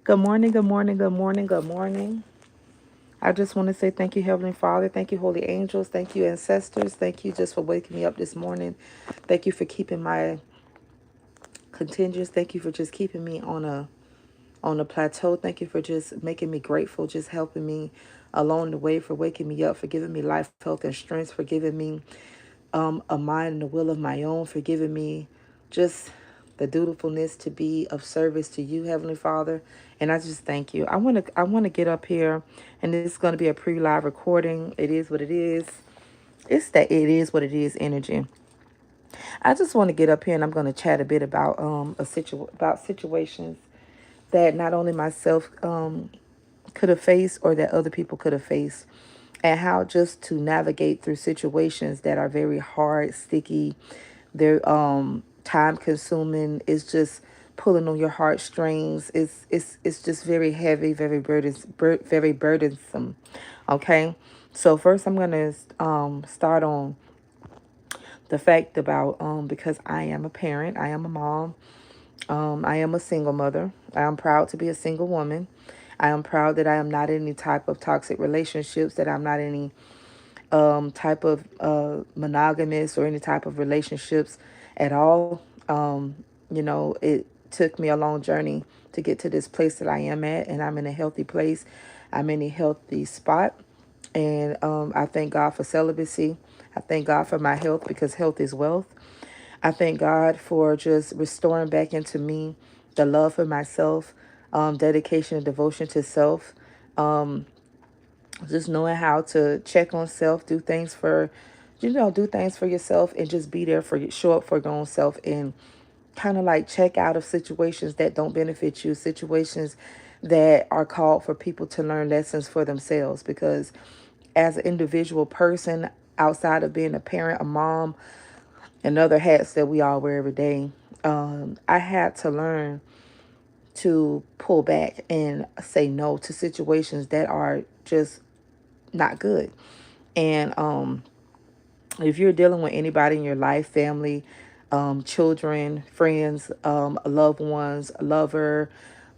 Good morning, good morning, good morning, good morning. I just want to say thank you, Heavenly Father. Thank you, Holy Angels. Thank you, Ancestors. Thank you just for waking me up this morning. Thank you for keeping my contingents. Thank you for just keeping me on a plateau. Thank you for just making me grateful, just helping me along the way, for waking me up, for giving me life, health, and strength, for giving me a mind and a will of my own, for giving me just the dutifulness to be of service to you, Heavenly Father. And I just thank you. I want to get up here, and this is going to be a pre-live recording. It is what it is. It's that it is what it is energy. I just want to get up here, and I'm going to chat a bit about about situations that not only myself could have faced, or that other people could have faced, and how just to navigate through situations that are very hard, sticky, they're time consuming. It's just pulling on your heartstrings. It's just very heavy, very burdensome. Okay, so first I'm gonna start on the fact about because I am a parent, I am a mom, I am a single mother. I am proud to be a single woman. I am proud that I am not in any type of toxic relationships, that I'm not in any type of monogamous or any type of relationships at all. It took me a long journey to get to this place that I am at, and I'm in a healthy place. I'm in a healthy spot. And I thank God for celibacy. I thank God for my health, because health is wealth. I thank God for just restoring back into me the love for myself, dedication and devotion to self, just knowing how to check on self, do things for yourself, and just be there for you, show up for your own self, and kind of like check out of situations that don't benefit you, situations that are called for people to learn lessons for themselves. Because as an individual person, outside of being a parent, a mom, and other hats that we all wear every day, I had to learn to pull back and say no to situations that are just not good. And if you're dealing with anybody in your life, family, children, friends, loved ones, lover,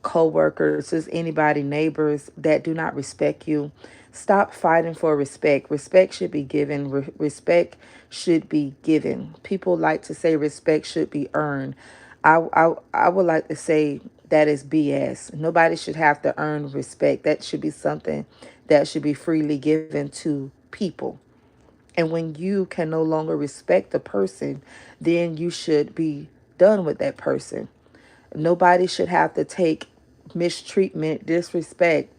co-workers, just anybody, neighbors that do not respect you, stop fighting for respect. Respect should be given. Respect should be given. People like to say respect should be earned. I would like to say that is BS. Nobody should have to earn respect. That should be something that should be freely given to people. And when you can no longer respect the person, then you should be done with that person. Nobody should have to take mistreatment, disrespect,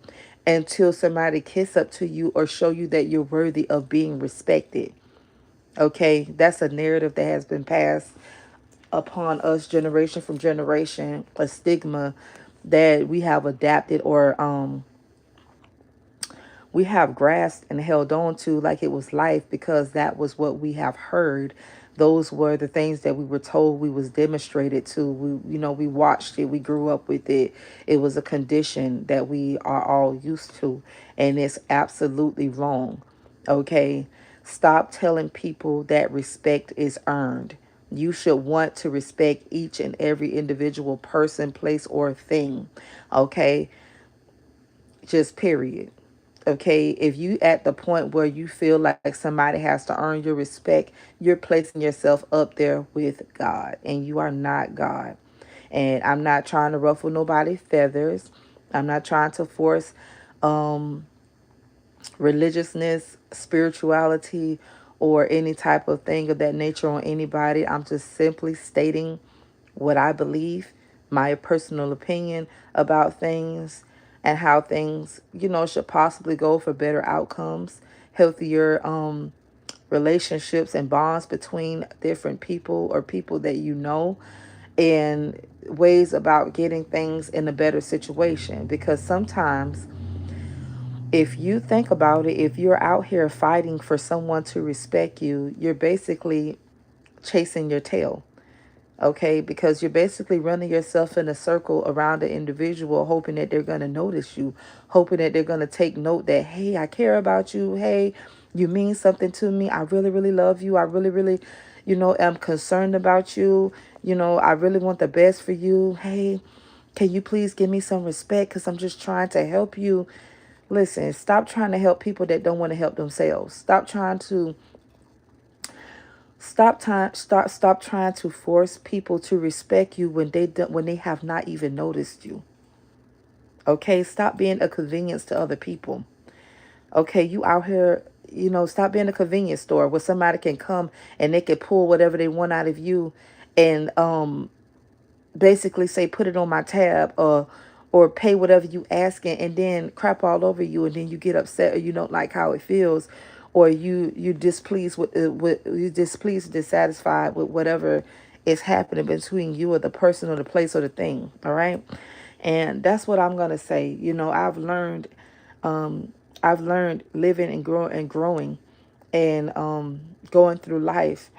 until somebody kiss up to you or show you that you're worthy of being respected. Okay, that's a narrative that has been passed upon us generation from generation, a stigma that we have adapted, or we have grasped and held on to like it was life, because that was what we have heard. Those were the things that we were told, we was demonstrated to. We watched it, we grew up with it. It was a condition that we are all used to, and it's absolutely wrong. Okay, stop telling people that respect is earned. You should want to respect each and every individual person, place, or thing. Okay, just period. Okay, if you at the point where you feel like somebody has to earn your respect, you're placing yourself up there with God, and you are not God. And I'm not trying to ruffle nobody's feathers. I'm not trying to force religiousness, spirituality, or any type of thing of that nature on anybody. I'm just simply stating what I believe, my personal opinion about things, and how things, should possibly go for better outcomes, healthier relationships and bonds between different people, or people that you know, and ways about getting things in a better situation. Because sometimes, if you think about it, if you're out here fighting for someone to respect you, you're basically chasing your tail. Okay, because you're basically running yourself in a circle around the individual, hoping that they're going to notice you, hoping that they're going to take note that, hey, I care about you. Hey, you mean something to me. I really, really love you. I really, really, am concerned about you. I really want the best for you. Hey, Can you please give me some respect? Because I'm just trying to help you. Listen, stop trying to help people that don't want to help themselves. Stop trying to force people to respect you when they have not even noticed you. Okay, stop being a convenience to other people. Okay, you out here, stop being a convenience store where somebody can come and they can pull whatever they want out of you and basically say put it on my tab, or pay whatever you asking, and then crap all over you, and then you get upset or you don't like how it feels, or you displeased with you displeased, dissatisfied with whatever is happening between you or the person or the place or the thing. All right. And that's what I'm gonna say. I've learned living and growing and going through life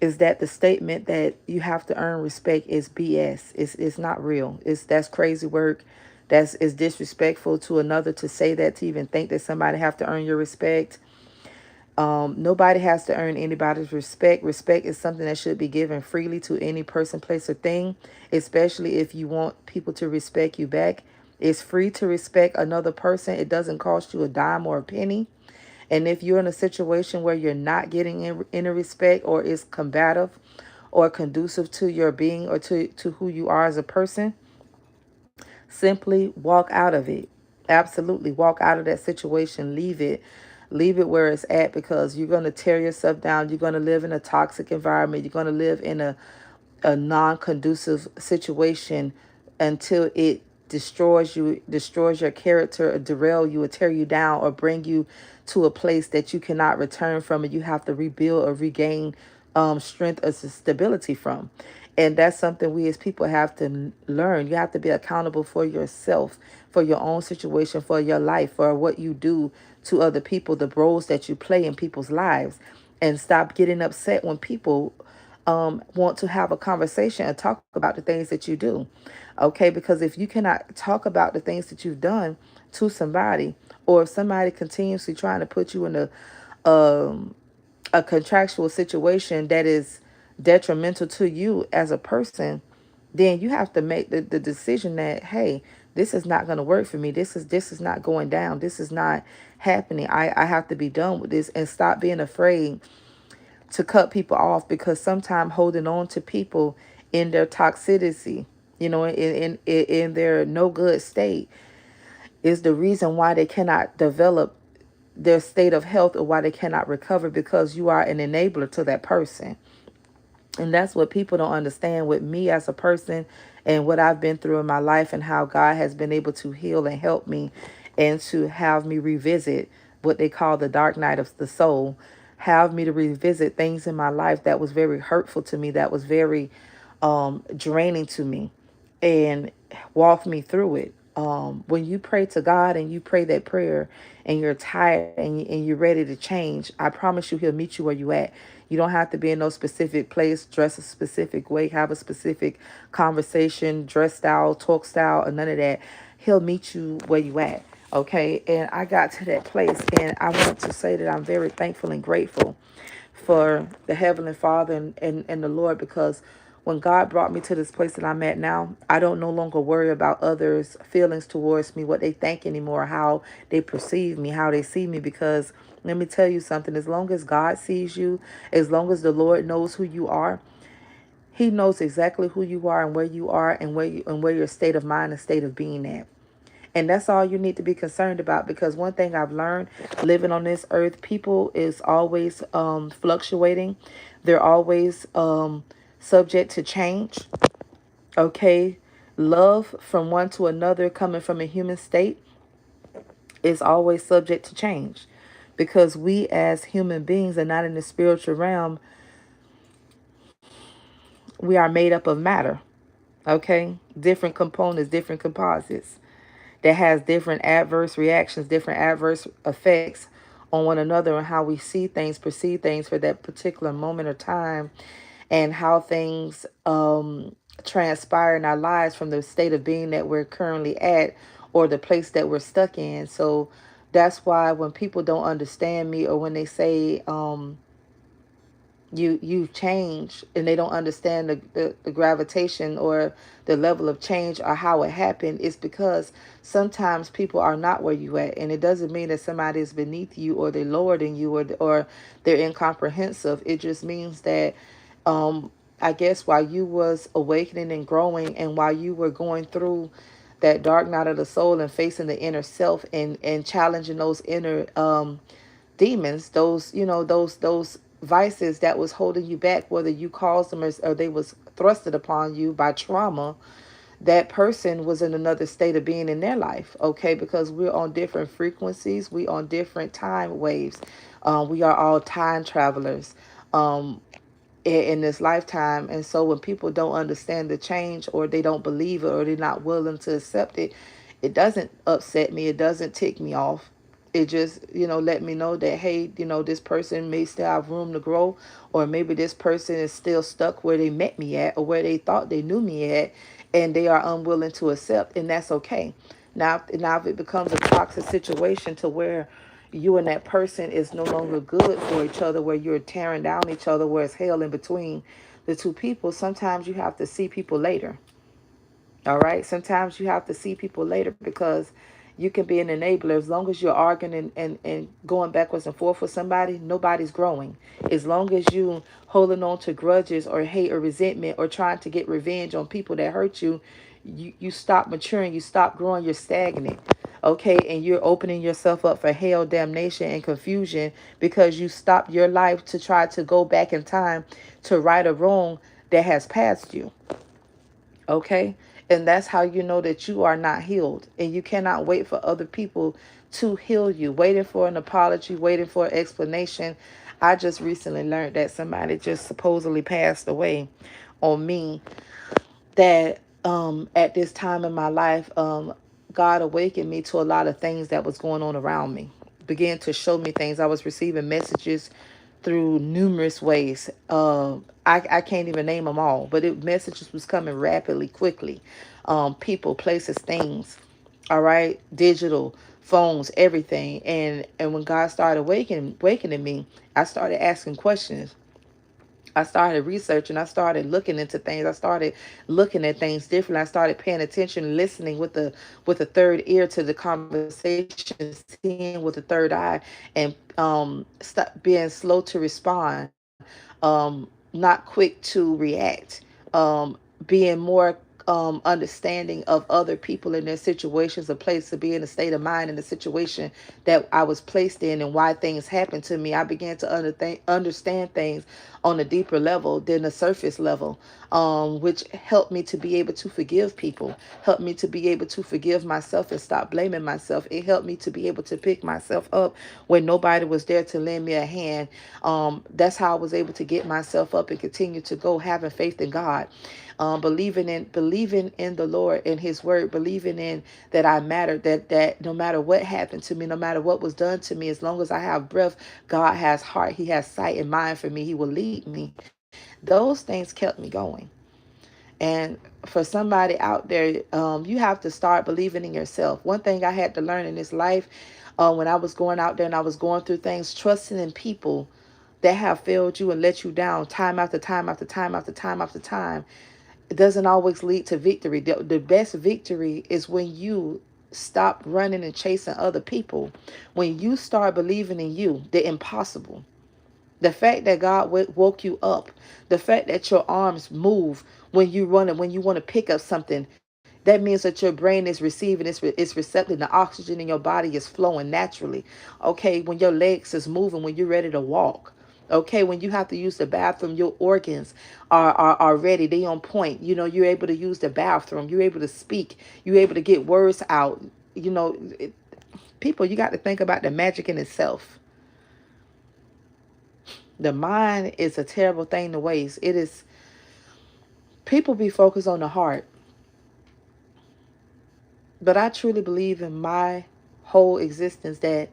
is that the statement that you have to earn respect is BS. It's not real. That's crazy work. Is disrespectful to another to say that, to even think that somebody have to earn your respect. Nobody has to earn anybody's respect. Respect is something that should be given freely to any person, place, or thing, especially if you want people to respect you back. It's free to respect another person. It doesn't cost you a dime or a penny. And if you're in a situation where you're not getting any respect, or is combative or conducive to your being, or to who you are as a person, simply walk out of it. Absolutely. Walk out of that situation. Leave it. Leave it where it's at, because you're going to tear yourself down. You're going to live in a toxic environment. You're going to live in a non-conducive situation until it destroys your character, or derail you, or tear you down, or bring you to a place that you cannot return from, and you have to rebuild or regain strength or stability from. And that's something we as people have to learn. You have to be accountable for yourself, for your own situation, for your life, for what you do to other people, the roles that you play in people's lives. And stop getting upset when people want to have a conversation and talk about the things that you do. Okay, because if you cannot talk about the things that you've done to somebody, or if somebody continuously trying to put you in um, a contractual situation that is detrimental to you as a person, then you have to make the decision that, hey, this is not going to work for me. This is not going down. This is not happening. I have to be done with this, and stop being afraid to cut people off, because sometimes holding on to people in their toxicity, in their no good state, is the reason why they cannot develop their state of health, or why they cannot recover, because you are an enabler to that person. And that's what people don't understand with me as a person, and what I've been through in my life, and how God has been able to heal and help me, and to have me revisit what they call the dark night of the soul, have me to revisit things in my life that was very hurtful to me, that was very draining to me, and walk me through it. When you pray to God and you pray that prayer, and you're tired, and you're ready to change, I promise you He'll meet you where you at. You don't have to be in no specific place, dress a specific way, have a specific conversation, dress style, talk style, or none of that. He'll meet you where you at. Okay. And I got to that place, and I want to say that I'm very thankful and grateful for the Heavenly Father, and the Lord, because when God brought me to this place that I'm at now, I don't no longer worry about others' feelings towards me, what they think anymore, how they perceive me, how they see me, because let me tell you something, as long as God sees you, as long as the Lord knows who you are, He knows exactly who you are, and where you are, and where your state of mind and state of being at. And that's all you need to be concerned about, because one thing I've learned living on this earth, people is always fluctuating. They're always subject to change. Okay. Love from one to another, coming from a human state, is always subject to change, because we as human beings are not in the spiritual realm. We are made up of matter. Okay. Different components, different composites, that has different adverse reactions, different adverse effects on one another, and how we see things, perceive things for that particular moment or time, and how things transpire in our lives from the state of being that we're currently at, or the place that we're stuck in. So that's why when people don't understand me, or when they say You change, and they don't understand the gravitation or the level of change or how it happened. It's because sometimes people are not where you at, and it doesn't mean that somebody is beneath you or they're lower than you, or they're incomprehensive. It just means that I guess while you was awakening and growing, and while you were going through that dark night of the soul and facing the inner self, and challenging those inner demons, those, those vices that was holding you back, whether you caused them, or they was thrusted upon you by trauma, that person was in another state of being in their life. Okay, because we're on different frequencies, we on different time waves. We are all time travelers in this lifetime. And so when people don't understand the change, or they don't believe it, or they're not willing to accept it, it doesn't upset me, it doesn't tick me off. It just, let me know that, hey, this person may still have room to grow, or maybe this person is still stuck where they met me at, or where they thought they knew me at, and they are unwilling to accept, and that's okay. Now if it becomes a toxic situation to where you and that person is no longer good for each other, where you're tearing down each other, where it's hell in between the two people, sometimes you have to see people later. All right. Sometimes you have to see people later, because you can be an enabler. As long as you're arguing and going backwards and forth with somebody, nobody's growing. As long as you holding on to grudges or hate or resentment, or trying to get revenge on people that hurt you, you stop maturing, you stop growing, you're stagnant. Okay, and you're opening yourself up for hell, damnation, and confusion, because you stopped your life to try to go back in time to right a wrong that has passed you. Okay. And that's how you know that you are not healed. And you cannot wait for other people to heal you, waiting for an apology, waiting for an explanation. I just recently learned that somebody just supposedly passed away on me, that at this time in my life, God awakened me to a lot of things that was going on around me, began to show me things. I was receiving messages through numerous ways. I can't even name them all, but messages was coming rapidly, quickly. People, places, things. All right, digital, phones, everything. And when God started awakening me, I started asking questions. I started researching. I started looking into things. I started looking at things differently. I started paying attention, listening with a third ear to the conversation, seeing with a third eye, and stop being slow to respond, not quick to react, being more understanding of other people and their situations, a place to be in a state of mind in the situation that I was placed in, and why things happened to me. I began to understand things on a deeper level than the surface level, which helped me to be able to forgive people, helped me to be able to forgive myself and stop blaming myself. It helped me to be able to pick myself up when nobody was there to lend me a hand. That's how I was able to get myself up and continue to go, having faith in God, believing in the Lord and His word, believing in that I matter, that no matter what happened to me, no matter what was done to me, as long as I have breath, God has heart, He has sight and mind for me, He will lead me. Those things kept me going. And for somebody out there, you have to start believing in yourself. One thing I had to learn in this life, when I was going out there and I was going through things, trusting in people that have failed you and let you down time after time after time after time after time, it doesn't always lead to victory. The best victory is when you stop running and chasing other people, when you start believing in you, the impossible. The fact that God woke you up, the fact that your arms move when you run and when you want to pick up something, that means that your brain is receiving, it's receptive, the oxygen in your body is flowing naturally. Okay, when your legs is moving, when you're ready to walk. Okay, when you have to use the bathroom, your organs are ready, they on point. You're able to use the bathroom, you're able to speak, you're able to get words out. You know, people, you got to think about the magic in itself. The mind is a terrible thing to waste. It is, people be focused on the heart, but I truly believe in my whole existence that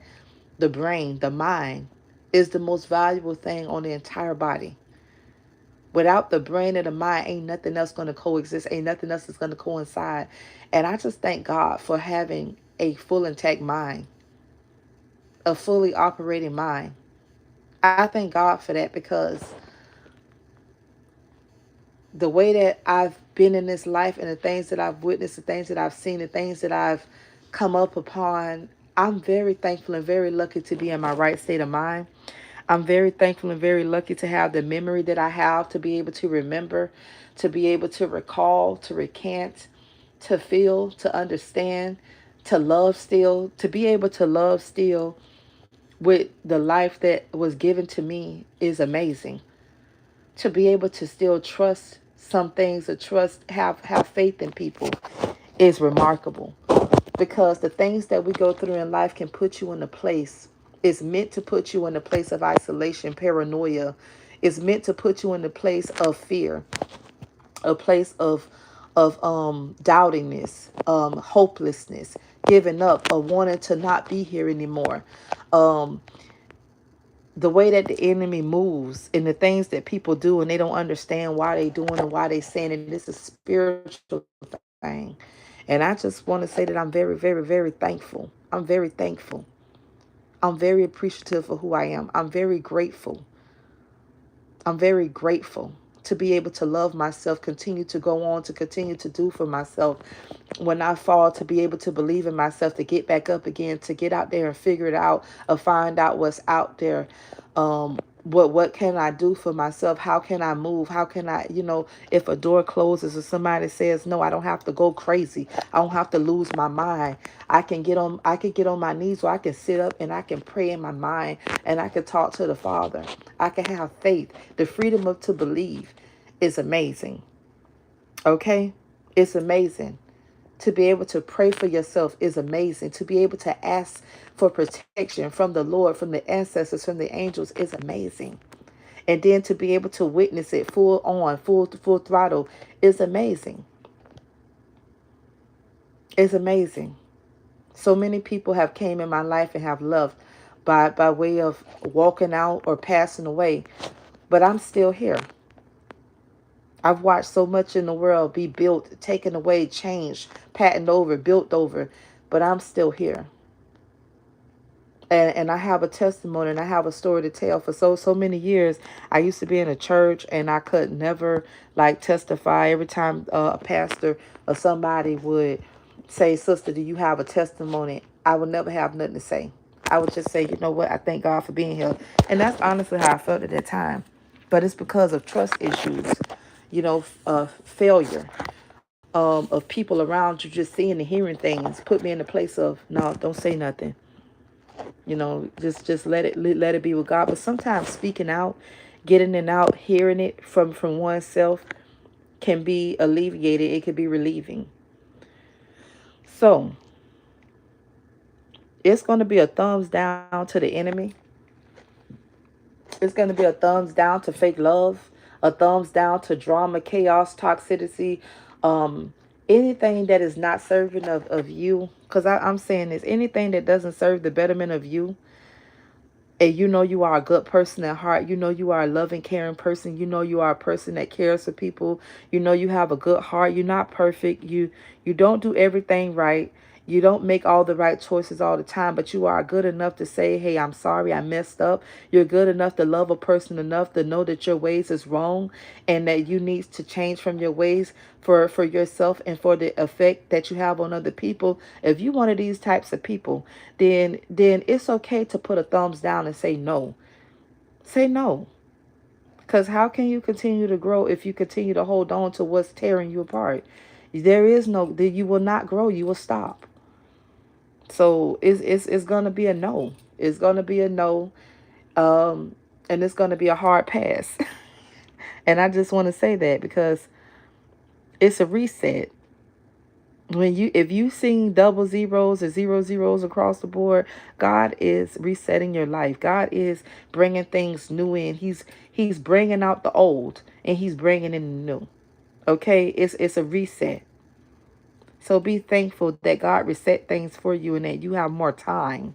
the brain, the mind, is the most valuable thing on the entire body. Without the brain and the mind, ain't nothing else going to coexist. Ain't nothing else is going to coincide. And I just thank God for having a full intact mind, a fully operating mind. I thank God for that, because the way that I've been in this life and the things that I've witnessed, the things that I've seen, the things that I've come up upon, I'm very thankful and very lucky to be in my right state of mind. I'm very thankful and very lucky to have the memory that I have, to be able to remember, to be able to recall, to recant, to feel, to understand, to love still, to be able to love still with the life that was given to me is amazing. To be able to still trust some things, or trust, have faith in people, is remarkable. Because the things that we go through in life can put you in a place, it's meant to put you in a place of isolation, paranoia. It's meant to put you in a place of fear, a place of doubtingness, hopelessness, giving up, or wanting to not be here anymore. Um, the way that the enemy moves and the things that people do, and they don't understand why they doing and why they saying it. This is a spiritual thing. And I just want to say that I'm very, very, very thankful. I'm very thankful. I'm very appreciative for who I am. I'm very grateful. I'm very grateful to be able to love myself, continue to go on, to continue to do for myself. When I fall, to be able to believe in myself, to get back up again, to get out there and figure it out, or find out what's out there. What can I do for myself? How can I move? How can I, if a door closes or somebody says no, I don't have to go crazy. I don't have to lose my mind. I can get on my knees, or I can sit up and I can pray in my mind, and I can talk to the Father. I can have faith. The freedom of to believe is amazing. Okay? It's amazing. To be able to pray for yourself is amazing. To be able to ask for protection from the Lord, from the ancestors, from the angels is amazing. And then to be able to witness it full on, full throttle is amazing. It's amazing. So many people have came in my life and have left by way of walking out or passing away. But I'm still here. I've watched so much in the world be built, taken away, changed, patented over, built over, but I'm still here. And I have a testimony, and I have a story to tell. For so many years, I used to be in a church, and I could never like testify. Every time a pastor or somebody would say, "Sister, do you have a testimony?" I would never have nothing to say. I would just say, "You know what? I thank God for being here." And that's honestly how I felt at that time. But it's because of trust issues, failure, of people around you just seeing and hearing things, put me in the place of, no, don't say nothing. Just let it be with God. But sometimes speaking out, getting it out, hearing it from oneself can be alleviated. It can be relieving. So it's going to be a thumbs down to the enemy. It's going to be a thumbs down to fake love, a thumbs down to drama, chaos, toxicity, anything that is not serving of you. Because I'm saying this, anything that doesn't serve the betterment of you, and you are a good person at heart, you are a loving, caring person, you are a person that cares for people, you have a good heart, you're not perfect, you don't do everything right, you don't make all the right choices all the time, but you are good enough to say, hey, I'm sorry, I messed up. You're good enough to love a person enough to know that your ways is wrong, and that you need to change from your ways for yourself and for the effect that you have on other people. If you one of these types of people, then it's okay to put a thumbs down and say no. Say no. Because how can you continue to grow if you continue to hold on to what's tearing you apart? There is no, you will not grow, you will stop. So it's gonna be a no. It's gonna be a no. And it's gonna be a hard pass. And I just want to say that because it's a reset. If you sing double zeros or zero zeros across the board, God is resetting your life. God is bringing things new in. He's bringing out the old, and he's bringing in the new. Okay, it's a reset. So be thankful that God reset things for you and that you have more time.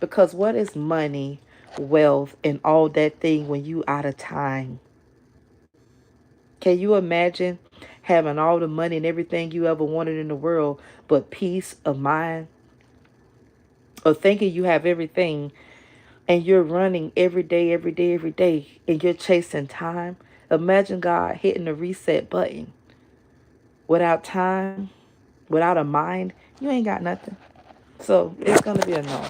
Because what is money, wealth, and all that thing when you out of time? Can you imagine having all the money and everything you ever wanted in the world, but peace of mind? Or thinking you have everything and you're running every day, every day, every day, and you're chasing time? Imagine God hitting the reset button without time, without a mind. You ain't got nothing. So it's going to be a no.